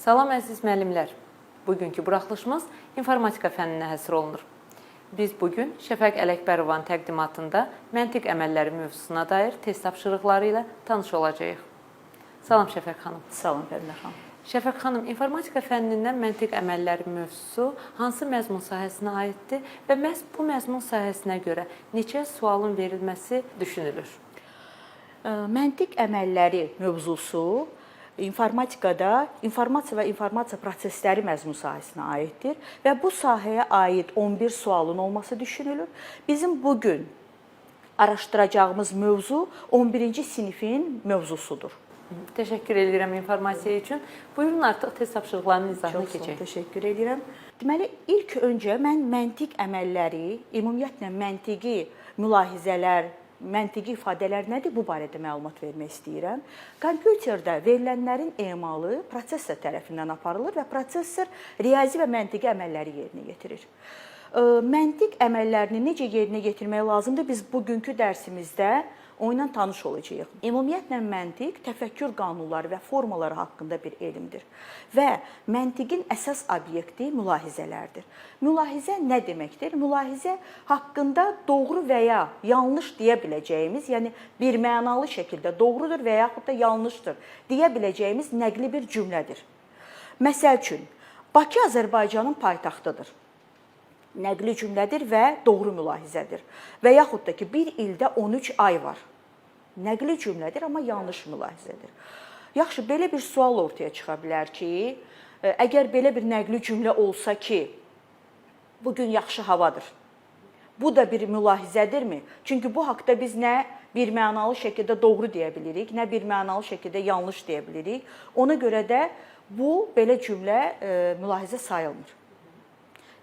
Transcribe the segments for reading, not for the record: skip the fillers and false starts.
Salam əziz müəllimlər. Bugünkü buraxılışımız informatika fənninə həsr olunur. Biz bugün Şəfəq Ələkbərovanın təqdimatında məntiq əməlləri mövzusuna dair test tapşırıqları ilə tanış olacağıq. Salam Şəfəq xanım. Salam Fəridə xanım. Şəfəq xanım, informatika fənnindən məntiq əməlləri mövzusu hansı məzmun sahəsinə aiddir və məhz bu məzmun sahəsinə görə neçə sualın verilməsi düşünülür? Məntiq əməlləri mövzusu informatikada informasiya və informasiya prosesləri məzmun sahəsinə aiddir və bu sahəyə aid 11 sualın olması düşünülür. Bizim bugün araşdıracağımız mövzu 11-ci sinifin mövzusudur. Təşəkkür edirəm informasiya üçün. Buyurun artıq test tapşırıqlarının izahına keçək. Çox təşəkkür edirəm. Deməli, ilk öncə mən məntiq əməlləri, ümumiyyətlə məntiqi mülahizələr, məntiqi ifadələr nədir, bu barədə məlumat vermək istəyirəm. Kompüterdə verilənlərin emalı prosessor tərəfindən aparılır və prosessor riyazi və məntiqi əməlləri yerinə yetirir. Məntiq əməllərini necə yerinə yetirmək lazımdır? Biz bugünkü dərsimizdə onunla tanış olacağıq. Ümumiyyətlə məntiq təfəkkür qanunları və formaları haqqında bir elmdir və məntiqin əsas obyekti mülahizələrdir. Mülahizə nə deməkdir? Mülahizə haqqında doğru və ya yanlış deyə biləcəyimiz, yəni birmənalı şəkildə doğrudur və yaxud da yanlışdır deyə biləcəyimiz nəqli bir cümlədir. Məsəl üçün, Bakı Azərbaycanın paytaxtıdır. Nəqli cümlədir və doğru mülahizədir. Və yaxud da ki, bir ildə 13 ay var. Nəqli cümlədir, amma yanlış mülahizədir. Yaxşı, belə bir sual ortaya çıxa bilər ki, əgər belə bir nəqli cümlə olsa ki, bugün yaxşı havadır. Bu da bir mülahizədirmi? Çünki bu haqda biz nə birmənalı şəkildə doğru deyə bilirik, nə birmənalı şəkildə yanlış deyə bilirik. Ona görə də bu belə cümlə mülahizə sayılmır.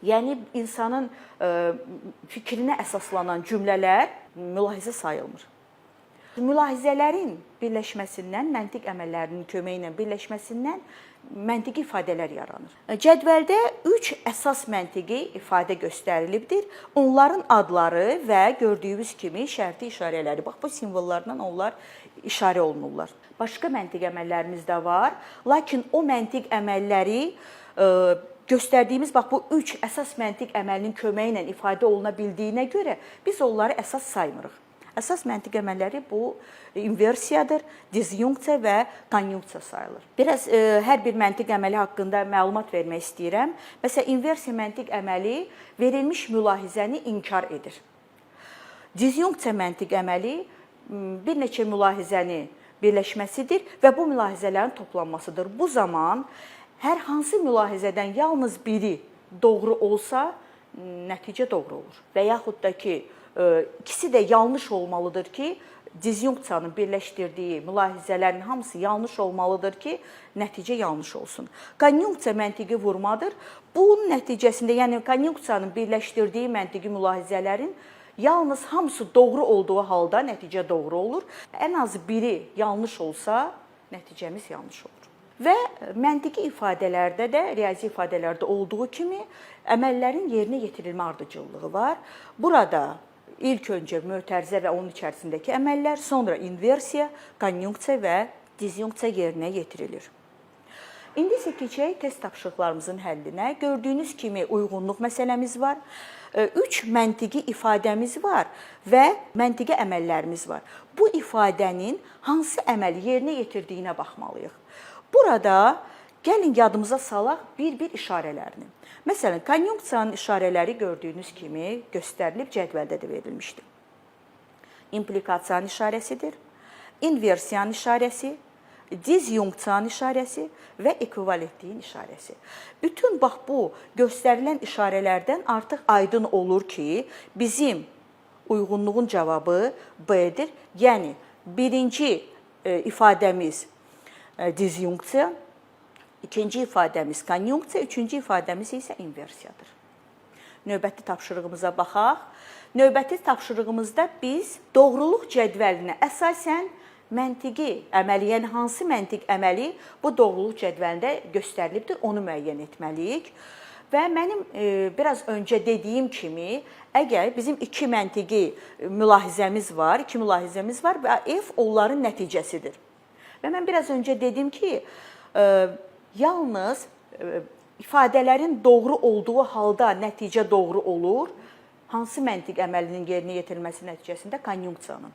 Yəni, insanın fikrinə əsaslanan cümlələr mülahizə sayılmır. Mülahizələrin birləşməsindən, məntiq əməllərinin köməyi ilə birləşməsindən məntiqi ifadələr yaranır. Cədvəldə 3 əsas məntiqi ifadə göstərilibdir. Onların adları və gördüyünüz kimi şərti işarələri. Bax, bu simvollarla onlar işarə olunurlar. Başqa məntiq əməllərimiz də var, lakin o məntiq əməlləri göstərdiyimiz bax bu 3 əsas məntiq əməlinin köməyi ilə ifadə oluna bildiyinə görə biz onları əsas saymırıq. Əsas məntiq əməlləri bu inversiyadır, disjunksiya və konjunksiya sayılır. Biraz hər bir məntiq əməli haqqında məlumat vermək istəyirəm. Məsələn, inversiya məntiq əməli verilmiş mülahizəni inkar edir. Disjunksiya məntiq əməli bir neçə mülahizəni birləşməsidir və bu mülahizələrin toplanmasıdır. Bu zaman hər hansı mülahizədən yalnız biri doğru olsa, nəticə doğru olur. Və yaxud da ki, ikisi də yanlış olmalıdır ki, disjunksiyanın birləşdirdiyi mülahizələrin hamısı yanlış olmalıdır ki, nəticə yanlış olsun. Konjunksiya məntiqi vurmadır. Bunun nəticəsində, yəni konjunksiyanın birləşdirdiyi məntiqi mülahizələrin yalnız hamısı doğru olduğu halda nəticə doğru olur. Ən az biri yanlış olsa, nəticəmiz yanlış olur. Və məntiqi ifadələrdə də, riyazi ifadələrdə olduğu kimi əməllərin yerinə yetirilmə ardıcıllığı var. Burada ilk öncə mötərizə və onun içərisindəki əməllər, sonra inversiya, konjunksiya və disjunksiya yerinə yetirilir. İndi isə keçək test tapşırıqlarımızın həllinə. Gördüyünüz kimi uyğunluq məsələmiz var. 3 məntiqi ifadəmiz var və məntiqi əməllərimiz var. Bu ifadənin hansı əməli yerinə yetirdiyinə baxmalıyıq. Burada gəlin yadımıza salaq bir-bir işarələrini. Məsələn, konjunksiyanın işarələri gördüyünüz kimi göstərilib cədvəldə də verilmişdir. İmplikasiyanın işarəsidir, inversiyanın işarəsi, disjunksiyanın işarəsi və ekvivalentliyin işarəsi. Bütün bax bu göstərilən işarələrdən artıq aydın olur ki, bizim uyğunluğun cavabı B-dir. Yəni, birinci ifadəmiz disjunksiya, ikinci ifadəmiz konjunksiya, üçüncü ifadəmiz isə inversiyadır. Növbəti tapşırığımıza baxaq. Növbəti tapşırığımızda biz doğruluq cədvəlinə əsasən məntiqi əməli, yəni hansı məntiq əməli bu doğruluq cədvəlində göstərilibdir, onu müəyyən etməliyik. Və mənim biraz öncə dediyim kimi, əgər bizim 2 məntiqi mülahizəmiz var və F onların nəticəsidir. Və mən biraz öncə dedim ki, yalnız ifadələrin doğru olduğu halda nəticə doğru olur. Hansı məntiq əməlinin yerinə yetirilməsi nəticəsində? Konjunksiyanın.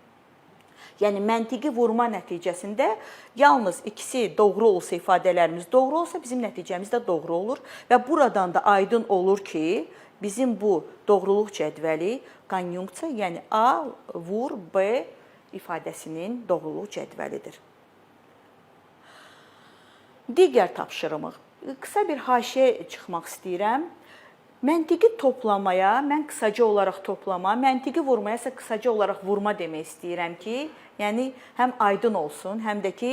Yəni məntiqi vurma nəticəsində yalnız ikisi doğru olsa, ifadələrimiz doğru olsa, bizim nəticəmiz də doğru olur və buradan da aydın olur ki, bizim bu doğruluq cədvəli konjunksiya, yəni A vur B ifadəsinin doğruluq cədvəlidir. Digər tapşırığım. Qısa bir haşiyə çıxmaq istəyirəm. Məntiqi toplamaya, mən qısaca olaraq toplama, məntiqi vurmaya isə qısaca olaraq vurma demək istəyirəm ki, yəni həm aydın olsun, həm də ki,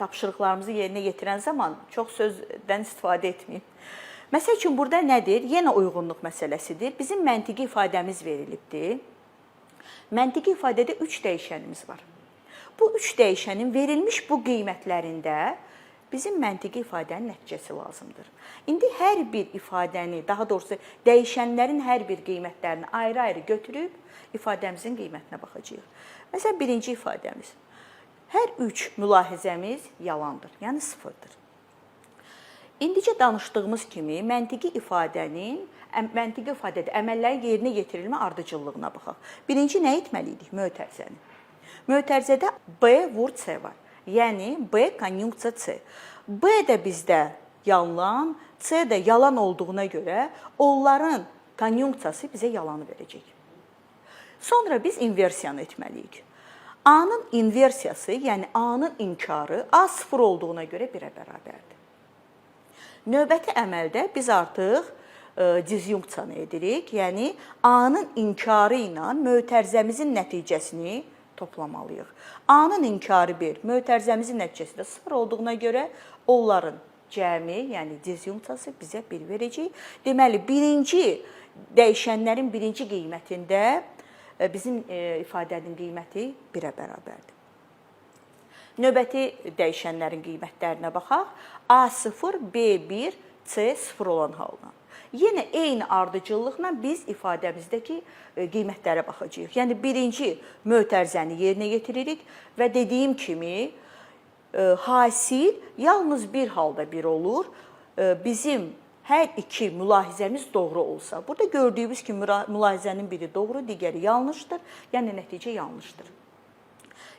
tapşırıqlarımızı yerinə yetirən zaman çox sözdən istifadə etməyim. Məsəl üçün, burada nədir? Yenə uyğunluq məsələsidir. Bizim məntiqi ifadəmiz verilibdir. Məntiqi ifadədə 3 dəyişənimiz var. Bu 3 dəyişənin verilmiş bu qiymətlərində bizim məntiqi ifadənin nəticəsi lazımdır. İndi hər bir ifadəni, daha doğrusu dəyişənlərin hər bir qiymətlərini ayrı-ayrı götürüb ifadəmizin qiymətinə baxacağıq. Məsələn, birinci ifadəmiz. Hər 3 mülahizəmiz yalandır, yəni sıfırdır. İndicə danışdığımız kimi məntiqi ifadədə əməllərin yerinə yetirilmə ardıcıllığına baxaq. Birinci nə etməliydik? Mötərizəni. Mötərizədə B vur C var. Yəni B konjunksiya C. B də bizdə yalan, C də yalan olduğuna görə onların konjunksiyası bizə yalanı verəcək. Sonra biz inversiyanı etməliyik. A-nın inversiyası, yəni A-nın inkarı A sıfır olduğuna görə 1-ə bərabərdir. Növbəti əməldə biz artıq disjunksiyanı edirik. Yəni A-nın inkarı ilə mötərizəmizin nəticəsini toplamalıyıq. A-nın inkarı 1, mötərizəmizin nəticəsi də 0 olduğuna görə onların cəmi, yəni disjunksiyası bizə 1 verəcək. Deməli, birinci dəyişənlərin birinci qiymətində bizim ifadənin qiyməti 1-ə bərabərdir. Növbəti dəyişənlərin qiymətlərinə baxaq. A0, B1, C0 olan halda. Yenə eyni ardıcıllıqla biz ifadəmizdəki qiymətlərə baxacağıq. Yəni, birinci mötərizəni yerinə yetiririk və dediyim kimi, hasil yalnız bir halda bir olur. Bizim hər iki mülahizəmiz doğru olsa. Burada gördüyümüz kimi mülahizənin biri doğru, digəri yanlışdır. Yəni, nəticə yanlışdır.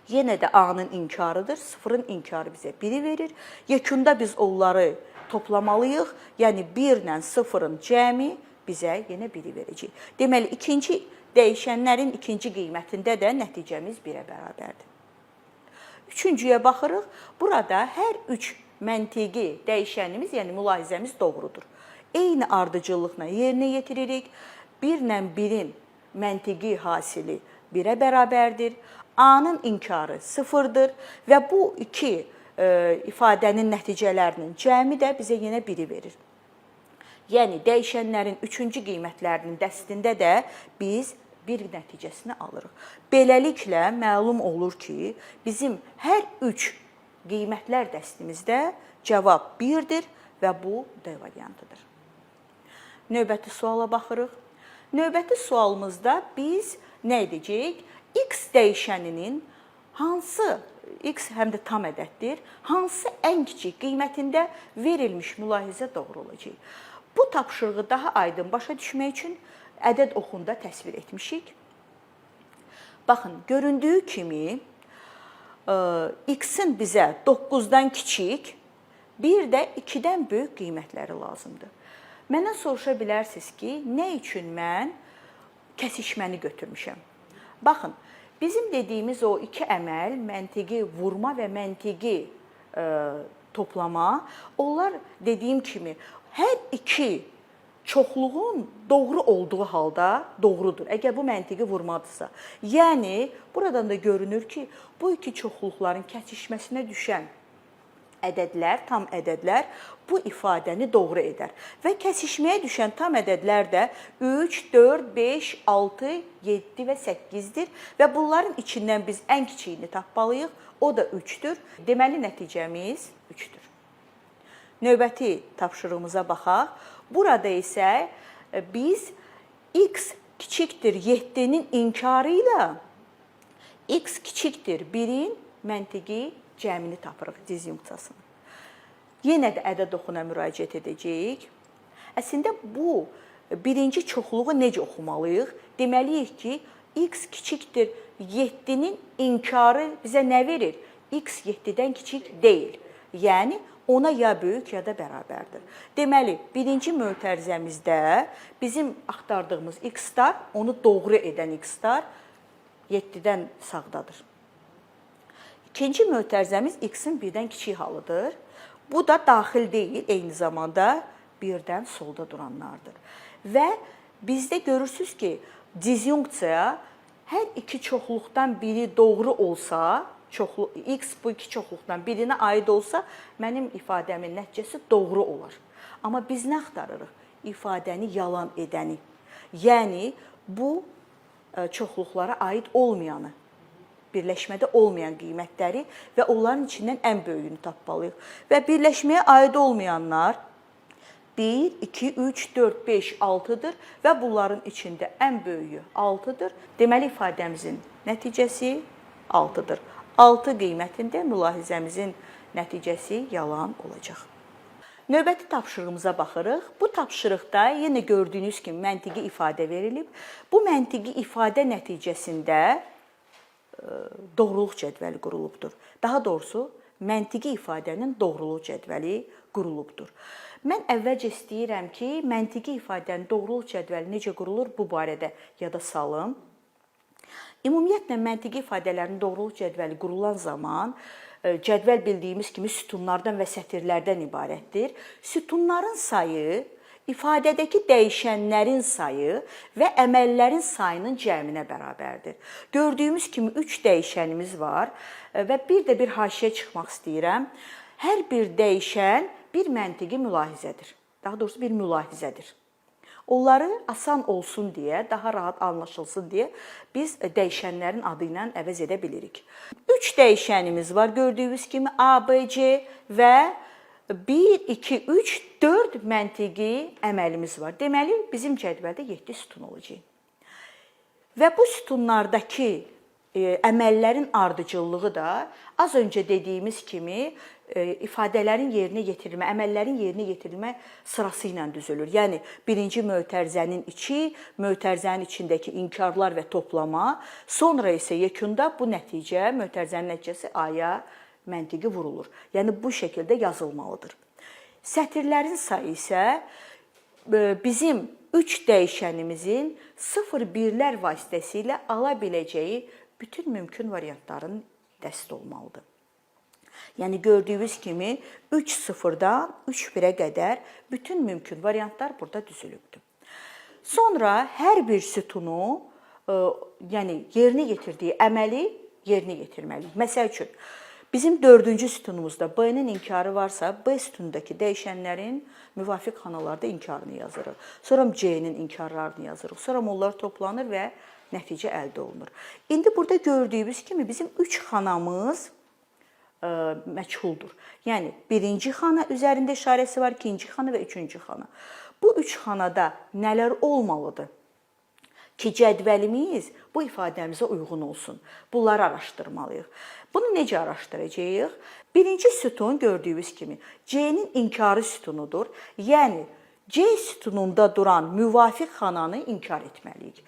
Yenə də A-nın inkarıdır. Sıfırın inkarı bizə 1-i verir. Yekunda biz onları toplamalıyıq. Yəni 1 ilə 0-ın cəmi bizə yenə 1-i verəcək. Deməli, ikinci dəyişənlərin ikinci qiymətində də nəticəmiz 1-ə bərabərdir. Üçüncüyə baxırıq. Burada hər 3 məntiqi dəyişənimiz, yəni mülahizəmiz doğrudur. Eyni ardıcıllıqla yerinə yetiririk. 1 ilə 1-in məntiqi hasili 1-ə bərabərdir. A-nın inkarı 0-dır və bu iki ifadənin nəticələrinin cəmi də bizə yenə 1-i verir. Yəni, dəyişənlərin üçüncü qiymətlərinin dəstində də biz bir nəticəsini alırıq. Beləliklə, məlum olur ki, bizim hər 3 qiymətlər dəstimizdə cavab 1-dir və bu D variantıdır. Növbəti suala baxırıq. Növbəti sualımızda biz nə edəcəyik? X dəyişəninin hansı, X həm də tam ədəddir, hansı ən kiçik qiymətində verilmiş mülahizə doğru olacaq? Bu tapşırığı daha aydın başa düşmək üçün ədəd oxunda təsvir etmişik. Baxın, göründüyü kimi X-in bizə 9-dan kiçik, bir də 2-dən böyük qiymətləri lazımdır. Məndən soruşa bilərsiniz ki, nə üçün mən kəsişməni götürmüşəm? Baxın, bizim dediyimiz o iki əməl, məntiqi vurma və məntiqi toplama, onlar dediyim kimi hər iki çoxluğun doğru olduğu halda doğrudur. Əgər bu məntiqi vurmadırsa. Yəni, buradan da görünür ki, bu iki çoxluqların kəsişməsinə düşən ədədlər, tam ədədlər bu ifadəni doğru edər. Və kəsişməyə düşən tam ədədlər də 3, 4, 5, 6, 7 və 8-dir. Və bunların içindən biz ən kiçiyini tapmalıyıq. O da 3-dür. Deməli, nəticəmiz 3-dür. Növbəti tapşırığımıza baxaq. Burada isə biz x kiçikdir 7-nin inkarı ilə x kiçikdir 1-in məntiqi cəmini tapırıq, disjunksiyasını. Yenə də ədəd oxuna müraciət edəcəyik. Əslində bu birinci çoxluğu necə oxumalıyıq? Deməliyik ki, x kiçikdir 7-nin inkarı bizə nə verir? X 7-dən kiçik deyil. Yəni ona ya böyük ya da bərabərdir. Deməli, birinci mötərizəmizdə bizim axtardığımız x-lar, onu doğru edən x-lar 7-dən sağdadır. İkinci mötərizəmiz x-in 1-dən kiçik halıdır. Bu da daxil deyil, eyni zamanda 1-dən solda duranlardır. Və bizdə görürsünüz ki, disjunksiya hər iki çoxluqdan biri doğru olsa, x bu iki çoxluqdan birinə aid olsa, mənim ifadəmin nəticəsi doğru olar. Amma biz nə axtarırıq? İfadəni yalan edəni. Yəni, bu çoxluqlara aid olmayanı, birləşmədə olmayan qiymətləri və onların içindən ən böyüyünü tapmalıyıq. Və birləşməyə aid olmayanlar 1, 2, 3, 4, 5, 6-dır və bunların içində ən böyüyü 6-dır. Deməli, ifadəmizin nəticəsi 6-dır. 6 qiymətində mülahizəmizin nəticəsi yalan olacaq. Növbəti tapşırığımıza baxırıq. Bu tapşırıqda yenə gördüyünüz kimi məntiqi ifadə verilib. Bu məntiqi ifadə nəticəsində doğruluq cədvəli qurulubdur. Daha doğrusu, məntiqi ifadənin doğruluq cədvəli qurulubdur. Mən əvvəlcə istəyirəm ki, məntiqi ifadənin doğruluq cədvəli necə qurulur, bu barədə yada salım. Ümumiyyətlə, məntiqi ifadələrin doğruluq cədvəli qurulan zaman, cədvəl bildiyimiz kimi sütunlardan və sətirlərdən ibarətdir. Sütunların sayı, ifadədəki dəyişənlərin sayı və əməllərin sayının cəminə bərabərdir. Gördüyümüz kimi 3 dəyişənimiz var və bir də bir haşiyə çıxmaq istəyirəm. Hər bir dəyişən bir məntiqi mülahizədir. Daha doğrusu bir mülahizədir. Onları asan olsun deyə, daha rahat anlaşılsın deyə biz dəyişənlərin adı ilə əvəz edə bilirik. 3 dəyişənimiz var. Gördüyünüz kimi A, B, C və 1, 2, 3, 4 məntiqi əməlimiz var. Deməli, bizim cədvəldə 7 sütun olacaq. Və bu sütunlardakı əməllərin ardıcıllığı da az öncə dediyimiz kimi ifadələrin yerinə yetirilmə, əməllərin yerinə yetirilmə sırası ilə düzülür. Yəni, birinci mötərizənin içi, mötərizənin içindəki inkarlar və toplama, sonra isə yekunda bu nəticə, mötərizənin nəticəsi A-ya məntiqi vurulur. Yəni, bu şəkildə yazılmalıdır. Sətirlərin sayı isə bizim 3 dəyişənimizin 0-1-lər vasitəsilə ala biləcəyi bütün mümkün variantların dəsti olmalıdır. Yəni, gördüyünüz kimi 3-0-dan 3-1-ə qədər bütün mümkün variantlar burada düzülübdür. Sonra hər bir sütunu, yəni yerinə yetirdiyi əməli yerinə yetirməliyik. Məsəl üçün, bizim 4-cü sütunumuzda B-nin inkarı varsa, B sütunundakı dəyişənlərin müvafiq xanalarda inkarını yazırıq. Sonra C-nin inkarlarını yazırıq. Sonra onlar toplanır və nəticə əldə olunur. İndi burada gördüyümüz kimi bizim 3 xanamız məchuldur. Yəni, birinci xana üzərində işarəsi var, ikinci xana və üçüncü xana. Bu 3 xanada nələr olmalıdır ki, cədvəlimiz bu ifadəmizə uyğun olsun? Bunları araşdırmalıyıq. Bunu necə araşdıracağıq? Birinci sütun gördüyünüz kimi C-nin inkarı sütunudur. Yəni, C sütununda duran müvafiq xananı inkar etməliyik.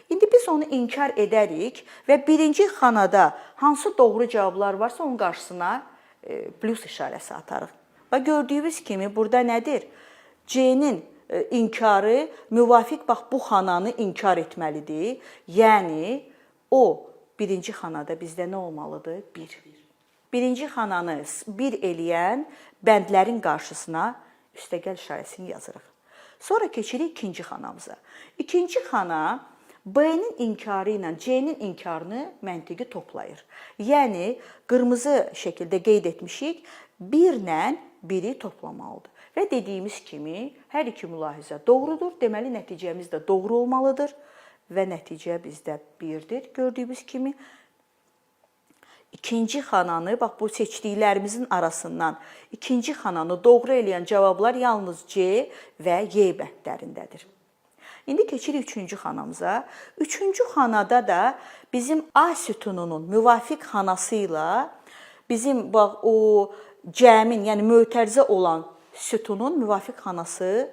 İndi biz onu inkar edərik və birinci xanada hansı doğru cavablar varsa onun qarşısına plus işarəsi atarıq. Və gördüyünüz kimi burada nədir? C-nin inkarı müvafiq bax bu xananı inkar etməlidir. Yəni o birinci xanada bizdə nə olmalıdır? 1. Birinci xananı 1 eləyən bəndlərin qarşısına üstəgəl işarəsini yazırıq. Sonra keçirik ikinci xanamıza. İkinci xana B-nin inkarı ilə C-nin inkarını məntiqi toplayır. Yəni, qırmızı şəkildə qeyd etmişik, 1 ilə 1-i toplamalıdır. Və dediyimiz kimi, hər iki mülahizə doğrudur, deməli, nəticəmiz də doğru olmalıdır və nəticə bizdə 1-dir. Gördüyümüz kimi, ikinci xananı, bax bu seçdiklərimizin arasından ikinci xananı doğru eləyən cavablar yalnız C və Y bəndlərindədir. İndi keçirik üçüncü xanamıza. Üçüncü xanada da bizim A sütununun müvafiq xanası ilə bizim bax o cəmin, yəni mötərizə olan sütunun müvafiq xanası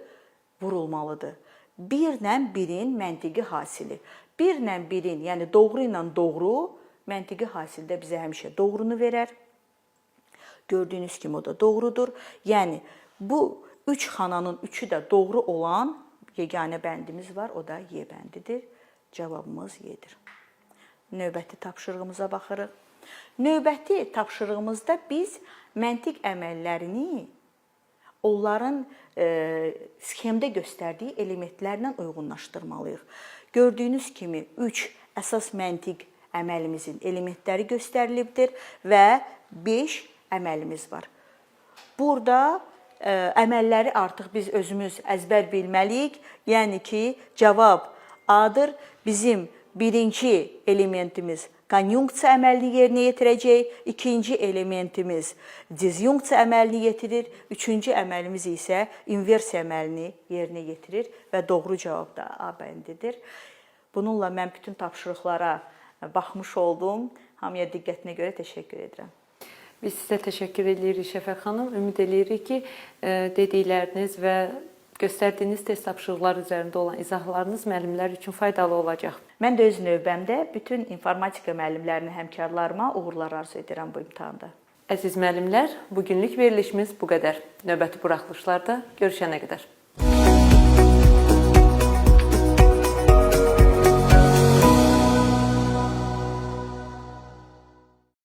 vurulmalıdır. 1 ilə 1-in məntiqi hasili. 1 ilə 1-in, yəni doğru ilə doğru məntiqi hasildə bizə həmişə doğrunu verər. Gördüyünüz kimi o da doğrudur. Yəni bu 3 xananın 3-ü də doğru olan yeganə bəndimiz var, o da Y bəndidir. Cavabımız Y-dir. Növbəti tapşırığımıza baxırıq. Növbəti tapşırığımızda biz məntiq əməllərini onların sxemdə göstərdiyi elementlərlə uyğunlaşdırmalıyıq. Gördüyünüz kimi 3 əsas məntiq əməlimizin elementləri göstərilibdir və 5 əməlimiz var. Burada əməlləri artıq biz özümüz əzbər bilməliyik. Yəni ki, cavab A-dır. Bizim birinci elementimiz konjunksiya əməlini yerinə yetirəcək, ikinci elementimiz disjunksiya əməlini yetirir, üçüncü əməlimiz isə inversiya əməlini yerinə yetirir və doğru cavab da A bəndidir. Bununla mən bütün tapşırıqlara baxmış oldum. Hamıya diqqətinə görə təşəkkür edirəm. Biz sizə təşəkkür edirik Şəfəq xanım. Ümid edirik ki, dedikləriniz və göstərdiyiniz test tapşırıqları üzərində olan izahlarınız müəllimlər üçün faydalı olacaq. Mən də öz növbəmdə bütün informatika müəllimlərini, həmkarlarıma uğurlar arzu edirəm bu imtahanda. Əziz müəllimlər, bugünlük verilişimiz bu qədər. Növbəti buraxılışlarda görüşənə qədər.